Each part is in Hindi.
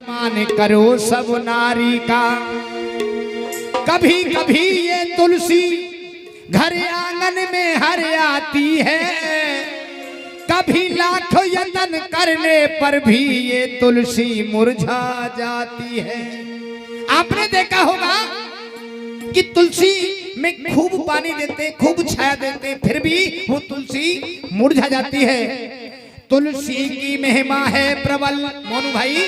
मान करो सब नारी का। कभी कभी ये तुलसी घर आंगन में हर आती है, कभी लाखों यत्न करने पर भी ये तुलसी मुरझा जाती है। आपने देखा होगा कि तुलसी में खूब पानी देते, खूब छाया देते, फिर भी वो तुलसी मुरझा जाती है। तुलसी की महिमा है प्रबल, मोनू भाई,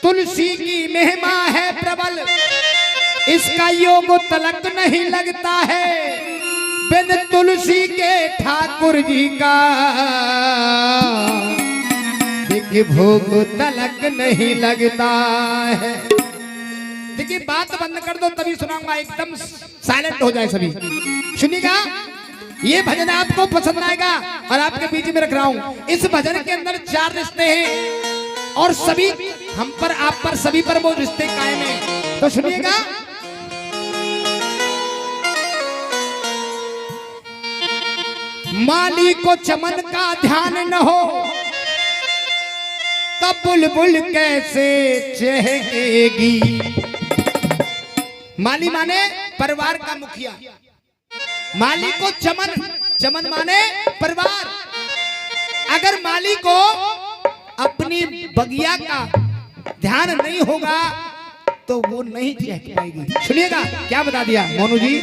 तुलसी की महिमा है प्रबल, इसका योग तलक नहीं लगता है। बिन तुलसी के ठाकुर जी का देखिए भोग तलक नहीं लगता है। देखिए बात बंद कर दो तभी सुनाऊंगा, एकदम साइलेंट हो जाए सभी। सुनिएगा, ये भजन आपको पसंद आएगा और आपके बीच में रख रहा हूं। इस भजन के अंदर 4 रिश्ते हैं और सभी हम पर, आप पर, सभी पर वो रिश्ते कायम हैं। तो सुनिएगा, माली को चमन का ध्यान न हो तब बुलबुल कैसे चहकेगी। माली माने परिवार का मुखिया, माली को चमन, चमन माने परिवार। अगर माली को अपनी बगिया का ध्यान नहीं होगा तो वो नहीं चहक पाएगी। सुनिएगा क्या बता दिया मोनू जी,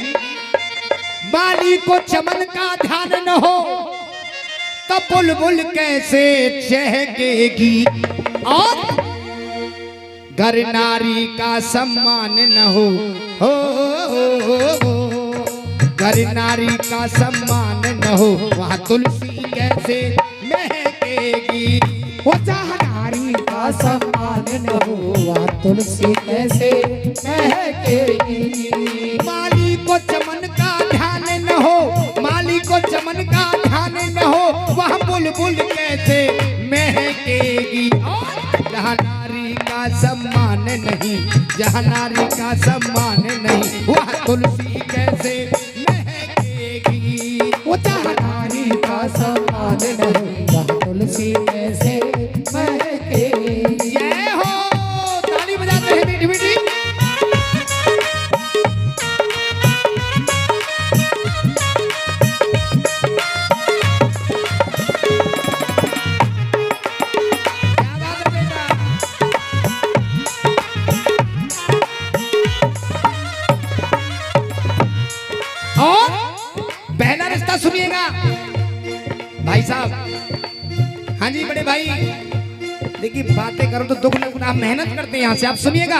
माली को चमन का ध्यान न हो तब बुलबुल कैसे चहकेगी। और घर नारी का सम्मान न हो, घर नारी का सम्मान न हो वहाँ तुलसी कैसे महकेगी। वो जहाँ नारी का सम्मान न हो वहाँ तुलसी कैसे महकेगी। माली को चमन का ध्यान न हो, माली को चमन का ध्यान न हो वहाँ बुलबुल कैसे महकेगी। और जहाँ नारी का सम्मान नहीं, जहाँ नारी का सम्मान नहीं वहाँ तुलसी कैसे महकेगी। वो जहाँ नारी का सम्मान नहीं वहाँ तुलसी कैसे महकेगी। जय हो, ताली बजाते हैं मीठी मीठी। और पहला रिश्ता सुनिएगा भाई साहब। हाँ जी बड़े भाई, देखिए बातें करो तो दुख लगना, आप मेहनत करते हैं यहाँ से। आप सुनिएगा,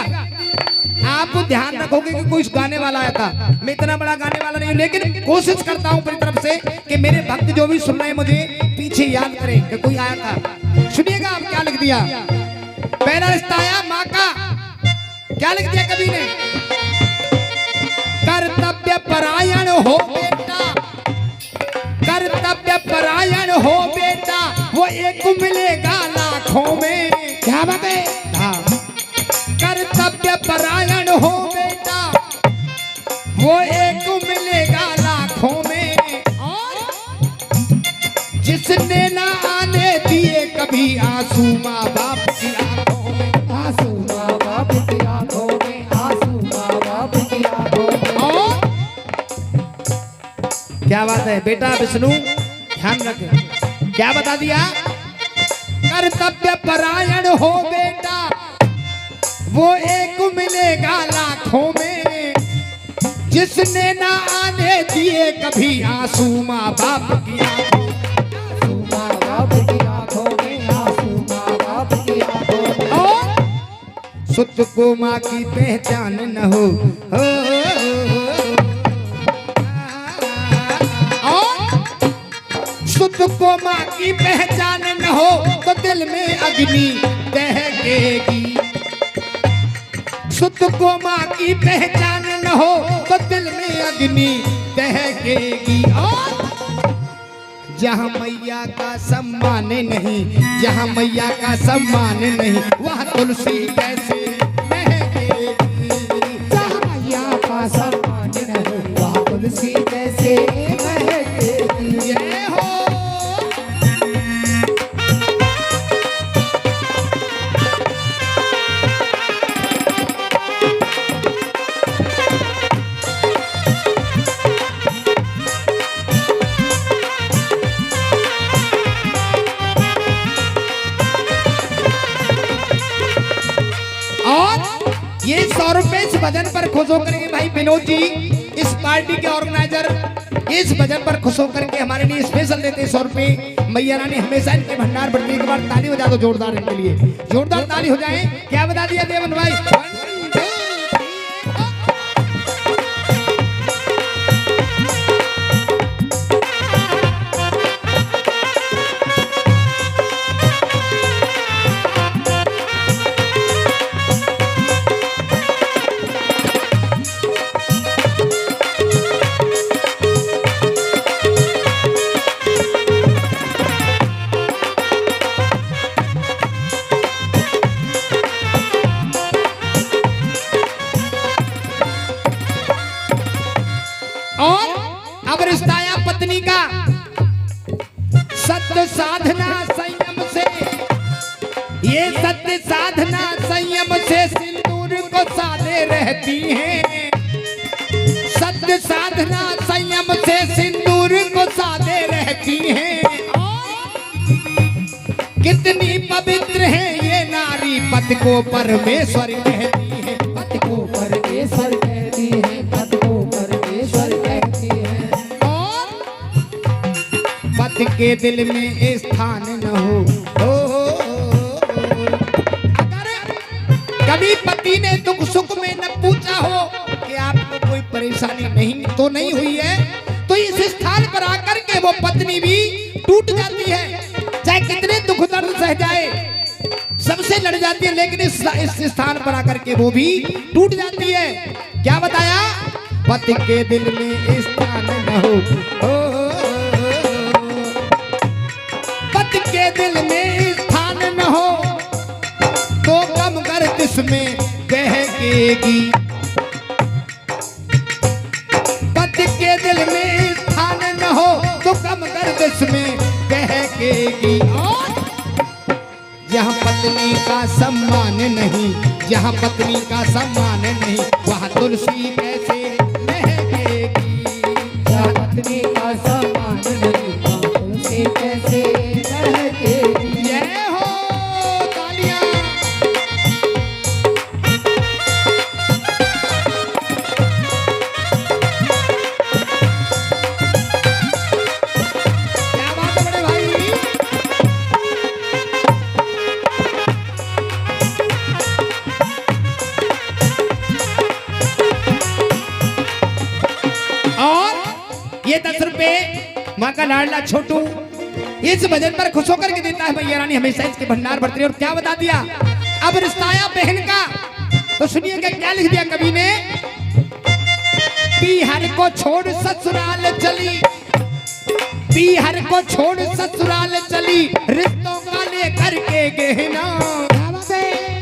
आप ध्यान रखोगे कि कोई गाने वाला आया था। मैं इतना बड़ा गाने वाला नहीं हूँ, लेकिन कोशिश करता हूँ अपनी तरफ से कि मेरे भक्त जो भी सुन रहे हैं मुझे पीछे याद करें कि कोई आया था। सुनिएगा आप क्या लिख दिया। पहला रिश्ता आया माँ का, क्या लिख दिया कवि ने, कर्तव्य परायण हो बेटा, कर्तव्य परायण हो बेटा, वो एक मिलेगा लाखों में। क्या बात है, हाँ, कर्तव्य परायण हो बेटा, वो एक मिलेगा लाखों में। और जिसने ना आने दिए कभी आंसू माँ बाप की आंखों में, आंसू माँ बाप की आंखों में, आंसू माँ बाप की आंखों में। क्या बात है बेटा विष्णु, ध्यान रखें क्या बता दिया। कर्तव्य परायण हो बेटा, वो एक मिलेगा लाखों में। जिसने ना आने दिए कभी आंसू माँ बाप की आंखों में, आंसू माँ बाप की आंखों में, आंसू माँ बाप की आंखों में। और सुत को माँ की पहचान न हो, सुत को माँ की पहचान न हो तो दिल में अग्नि दहकेगी। सुत को माँ की पहचान न हो तो दिल में अग्नि दहकेगी। और जहाँ मैया का सम्मान नहीं, जहाँ मैया का सम्मान नहीं वहाँ तुलसी कैसे महकेगी। जहाँ मैया का सम्मान नहीं वहाँ तुलसी कैसे महकेगी। जय हो, 100 रुपए इस भजन पर खुश होकर के भाई विनोद जी इस पार्टी के ऑर्गेनाइजर इस भजन पर खुश होकर के हमारे लिए स्पेशल देते 100 रुपए। मैया रानी हमेशा इनके भंडार बढ़ती है। एक बार ताली बजा दो जोरदार इनके लिए, जोरदार ताली हो जाए। क्या बता दिया देवन भाई? और अब रिश्ता आया पत्नी का। सत्य साधना संयम से, ये सत्य साधना संयम से सिंदूर को साधे रहती है। सत्य साधना संयम से सिंदूर को साधे रहती है। कितनी पवित्र है ये नारी, पति को परमेश्वर कहती है। पति को परमेश्वर कहती है, पति को परमेश्वर कहती है। और पति के दिल में स्थान न हो। अगर कभी पति ने दुख सुख में न पूछा हो कि आपको कोई परेशानी नहीं हुई है, तो इस स्थान पर आकर के वो पत्नी भी टूट जाती है। चाहे कितने दुख दर्द सह जाए, सबसे लड़ जाती है, लेकिन इस स्थान पर आकर के वो भी टूट जाती है। क्या बताया? पति के दिल में स्थान न हो। पति के दिल में स्थान न हो तो कम गर्दिश में बहकेगी। पति के दिल में स्थान न हो तो कम गर्दिश में बहकेगी। और जहाँ पत्नी का सम्मान नहीं, जहाँ पत्नी का सम्मान नहीं, वहाँ तुलसी कैसे महकेगी। जहाँ पत्नी का सम्मान नहीं, वहाँ तुलसी कैसे महकेगी। जय हो, तालियां। क्या बात है बड़े भाई? ये 10 रुपए माँ का लाडला छोटू इस भजन पर खुश होकर के देता है। मैया रानी हमेशा इसके भंडार भरती है। और क्या बता दिया? अब रिश्ता आया बहन का। तो सुनिएगा क्या लिख दिया कवि ने। पीहर को छोड़ ससुराल चली, पीहर को छोड़ ससुराल चली, रिश्तों का लेकर के गहना।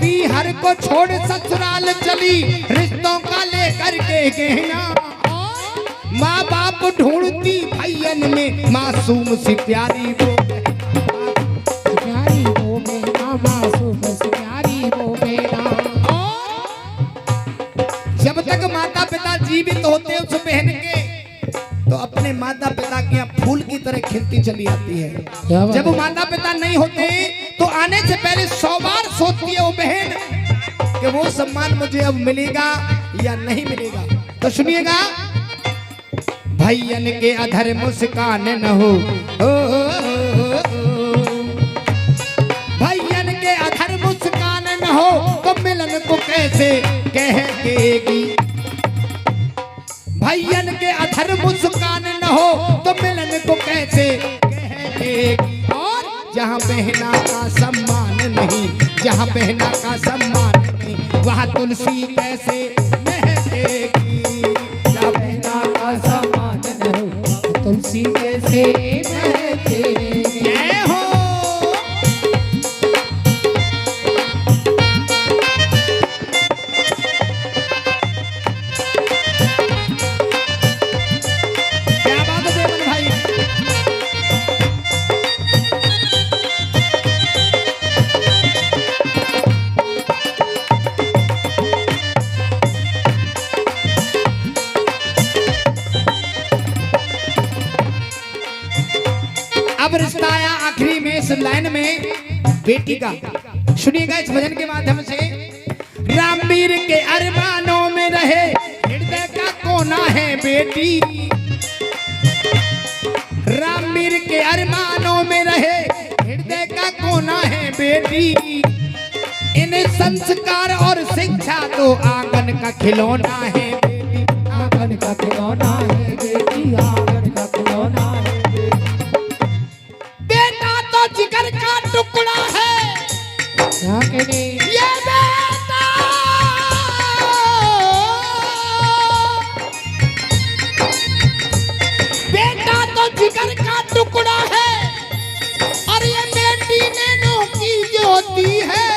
पीहर को छोड़ ससुराल चली, रिश्तों का लेकर के गहना। माँ बाप ढूंढती भैयन में मासूम सी प्यारी वो प्यारी वो बेटा, मासूम सी प्यारी वो बेटा। जब तक माता पिता जीवित होते उस बहन के, तो अपने माता पिता के यहाँ फूल की तरह खिलती चली आती है। जब वो माता पिता नहीं होते तो आने से पहले 100 बार सोचती है वो बहन कि वो सम्मान मुझे अब मिलेगा या नहीं मिलेगा। तो सुनिएगा, भैयन के अधर मुस्कान न हो, भैयन के अधर मुस्कान न हो तो मिलन को कैसे कहेगी। भैयन के अधर मुस्कान न हो तो मिलन को कैसे कहेगी। और जहाँ बहना का सम्मान नहीं, जहाँ बहना का सम्मान नहीं, वहाँ तुलसी कैसे महकेगी। जहाँ बहना का सम्मान नहीं, तुलसी कैसे महकेगी। जय हो। क्या बात है देवन भाई? अब रिश्ता आया आखिरी में इस लाइन में बेटी का। सुनिएगा इस भजन के माध्यम से। रामवीर के अरमानों में रहे हृदय का कोना है बेटी, रामवीर के अरमानों में रहे हृदय का कोना है बेटी। इन्हें संस्कार और शिक्षा तो आंगन का खिलौना है बेटी, आंगन का खिलौना है बेटी, आंगन का खिलौना है बेटी। बेटा तो जिगर का टुकड़ा है, क्या कहने ये बेटा बेटा तो जिगर का टुकड़ा है और ये बेटी नैनों की ज्योति है।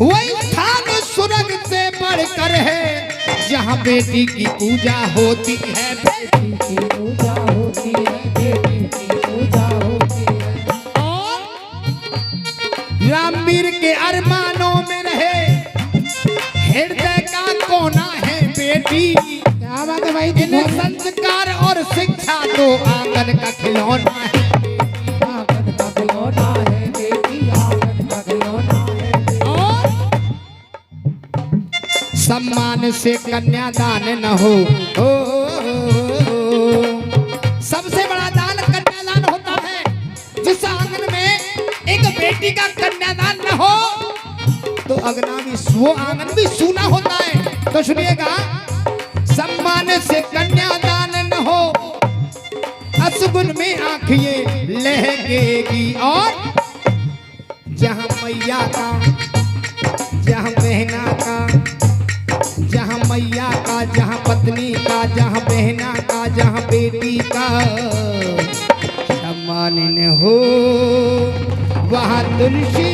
वही स्थान सुरग से बढ़कर है जहाँ बेटी की पूजा होती है, बेटी की पूजा होती है, बेटी की पूजा होती है। और रामवीर के अरमानों में रहे हृदय का कोना है बेटी। क्या बात है भाई, इन्हें संस्कार और शिक्षा तो आंगन का खिलौना है, आंगन का खिलौना है बेटी, आंगन का खिलौना है बेटी। और सम्मान से कन्यादान न हो, सबसे बड़ा दान कन्यादान होता है। जिस आंगन में एक बेटी का कन्यादान न हो तो अगना भी वो आंगन भी सूना होता है। तो सुनिएगा, सम्मान से कन्यादान न हो, असगुन में आंख ये लहकेगी। और जहां मैया का, जहां बहना का, जहां मैया का, जहां पत्नी का, जहां बहना का, जहां बेटी का सम्मान न हो, वहां तुलसी